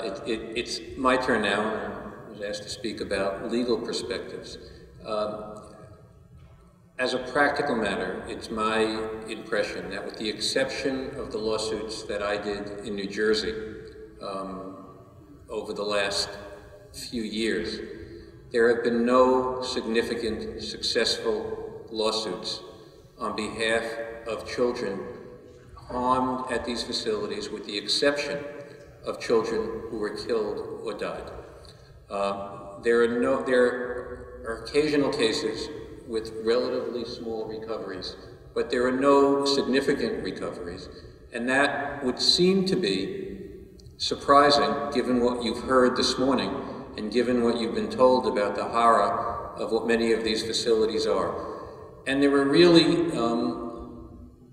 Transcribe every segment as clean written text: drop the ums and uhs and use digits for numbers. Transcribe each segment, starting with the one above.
It's my turn now. I was asked to speak about legal perspectives. As a practical matter, it's my impression that with the exception of the lawsuits that I did in New Jersey over the last few years, there have been no significant successful lawsuits on behalf of children harmed at these facilities, with the exception of children who were killed or died. There are occasional cases with relatively small recoveries, but there are no significant recoveries, and that would seem to be surprising given what you've heard this morning and given what you've been told about the horror of what many of these facilities are. And there are really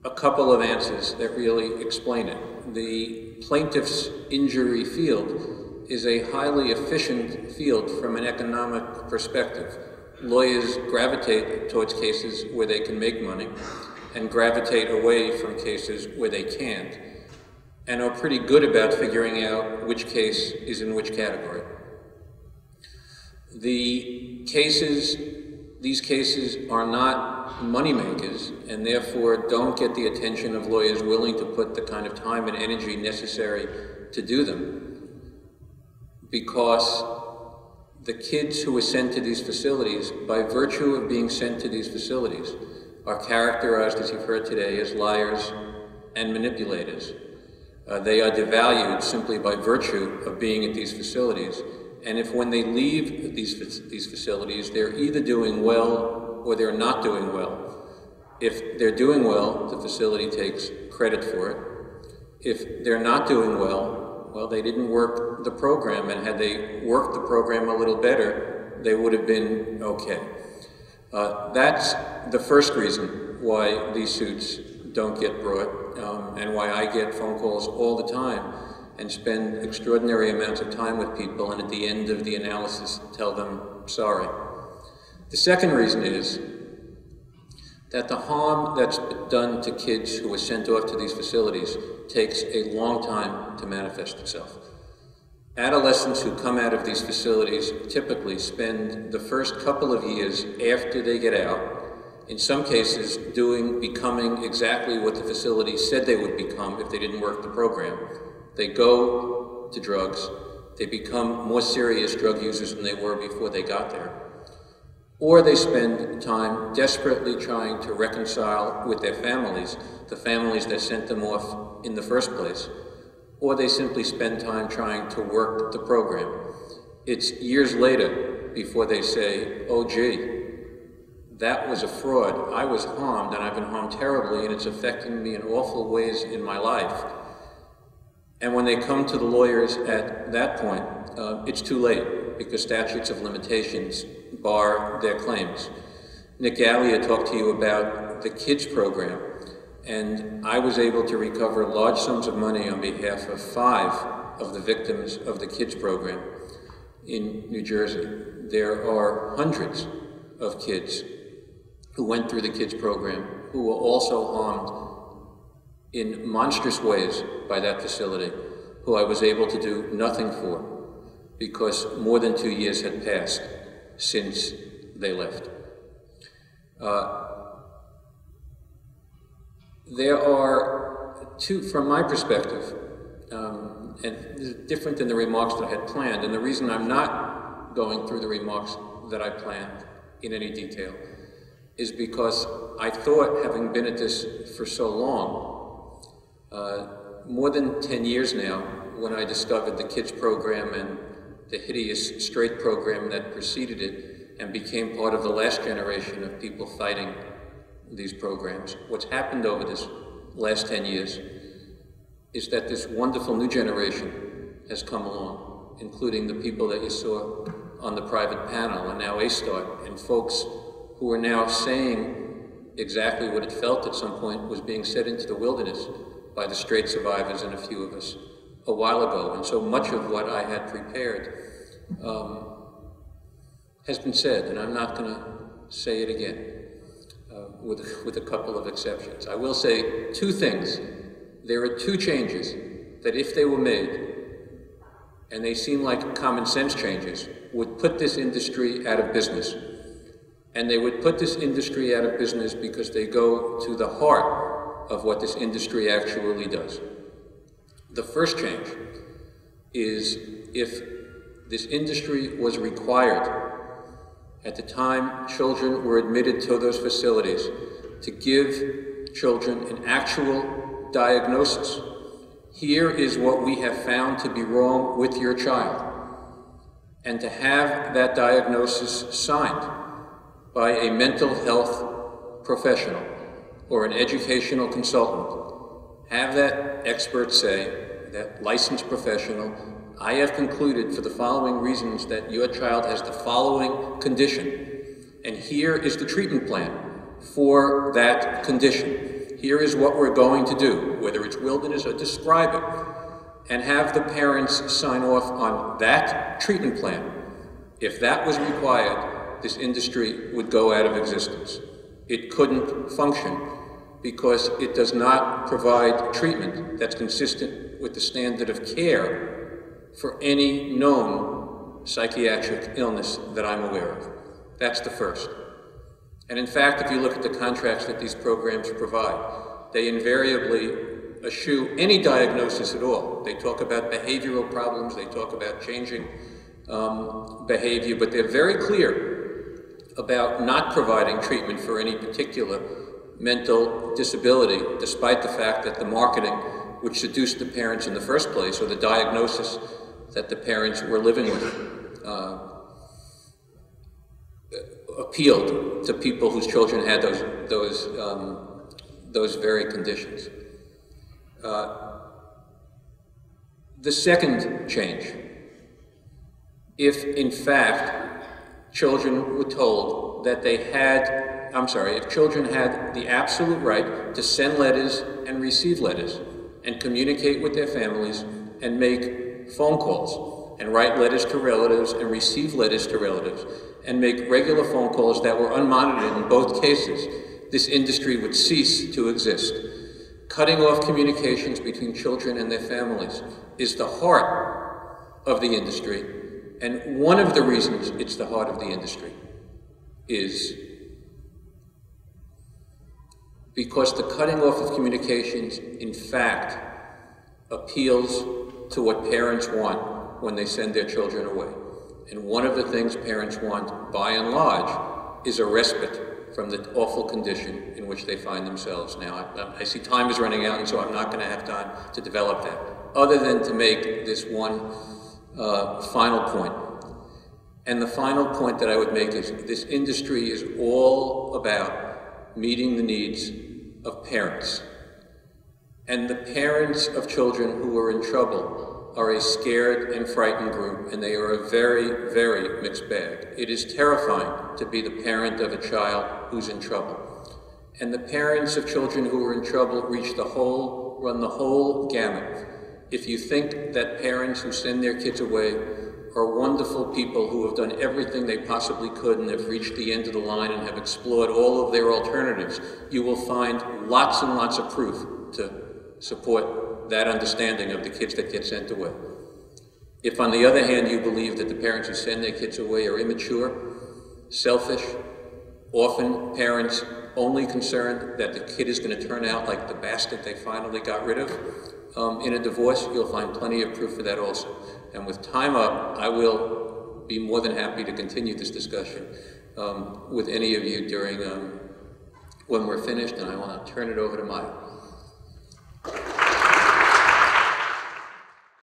a couple of answers that really explain it. The plaintiff's injury field is a highly efficient field from an economic perspective. Lawyers gravitate towards cases where they can make money and gravitate away from cases where they can't, and are pretty good about figuring out which case is in which category. These cases are not money makers, and therefore don't get the attention of lawyers willing to put the kind of time and energy necessary to do them, because the kids who are sent to these facilities, by virtue of being sent to these facilities, are characterized, as you've heard today, as liars and manipulators. They are devalued simply by virtue of being at these facilities. And if when they leave these facilities, they're either doing well or they're not doing well. If they're doing well, the facility takes credit for it. If they're not doing well, they didn't work the program, and had they worked the program a little better, they would have been okay. That's the first reason why these suits don't get brought, and why I get phone calls all the time and spend extraordinary amounts of time with people, and at the end of the analysis tell them sorry. The second reason is that the harm that's done to kids who are sent off to these facilities takes a long time to manifest itself. Adolescents who come out of these facilities typically spend the first couple of years after they get out, in some cases becoming exactly what the facility said they would become if they didn't work the program. They go to drugs, they become more serious drug users than they were before they got there. Or they spend time desperately trying to reconcile with their families, the families that sent them off in the first place. Or they simply spend time trying to work the program. It's years later before they say, oh gee, that was a fraud. I was harmed, and I've been harmed terribly, and it's affecting me in awful ways in my life. And when they come to the lawyers at that point, it's too late, because statutes of limitations bar their claims. Nick Gallia talked to you about the kids program, and I was able to recover large sums of money on behalf of 5 of the victims of the kids program in New Jersey. There are hundreds of kids who went through the kids program who were also harmed in monstrous ways by that facility, who I was able to do nothing for because more than 2 years had passed since they left. There are two, from my perspective, and different than the remarks that I had planned, and the reason I'm not going through the remarks that I planned in any detail is because I thought, having been at this for so long, more than 10 years now, when I discovered the kids program and the hideous straight program that preceded it and became part of the last generation of people fighting these programs. What's happened over this last 10 years is that this wonderful new generation has come along, including the people that you saw on the private panel, and now ASTART, and folks who are now saying exactly what it felt at some point was being said into the wilderness by the straight survivors and a few of us a while ago. And so much of what I had prepared has been said, and I'm not going to say it again, with a couple of exceptions. I will say 2 things. There are 2 changes that, if they were made, and they seem like common sense changes, would put this industry out of business. And they would put this industry out of business because they go to the heart of what this industry actually does. The first change is if this industry was required at the time children were admitted to those facilities to give children an actual diagnosis. Here is what we have found to be wrong with your child. And to have that diagnosis signed by a mental health professional or an educational consultant, have that expert say, that licensed professional, I have concluded for the following reasons that your child has the following condition, and here is the treatment plan for that condition. Here is what we're going to do, whether it's wilderness or describe it, and have the parents sign off on that treatment plan. If that was required, this industry would go out of existence. It couldn't function because it does not provide treatment that's consistent with the standard of care for any known psychiatric illness that I'm aware of. That's the first. And in fact, if you look at the contracts that these programs provide, they invariably eschew any diagnosis at all. They talk about behavioral problems, they talk about changing behavior, but they're very clear about not providing treatment for any particular mental disability, despite the fact that the marketing which seduced the parents in the first place, or the diagnosis that the parents were living with, appealed to people whose children had those very conditions. The second change, if in fact children were told that they had, if children had the absolute right to send letters and receive letters and communicate with their families and make phone calls and write letters to relatives and receive letters to relatives and make regular phone calls that were unmonitored in both cases, this industry would cease to exist. Cutting off communications between children and their families is the heart of the industry, and one of the reasons it's the heart of the industry is because the cutting off of communications, in fact, appeals to what parents want when they send their children away. And one of the things parents want, by and large, is a respite from the awful condition in which they find themselves. Now, I see time is running out, and so I'm not going to have time to develop that, other than to make this one final point. And the final point that I would make is this industry is all about meeting the needs of parents. And the parents of children who are in trouble are a scared and frightened group, and they are a very, very mixed bag. It is terrifying to be the parent of a child who's in trouble. And the parents of children who are in trouble run the whole gamut. If you think that parents who send their kids away are wonderful people who have done everything they possibly could and have reached the end of the line and have explored all of their alternatives, you will find lots and lots of proof to support that understanding of the kids that get sent away. If, on the other hand, you believe that the parents who send their kids away are immature, selfish, often parents only concerned that the kid is going to turn out like the bastard they finally got rid of, in a divorce, you'll find plenty of proof for that also. And with time up, I will be more than happy to continue this discussion with any of you during when we're finished, and I want to turn it over to my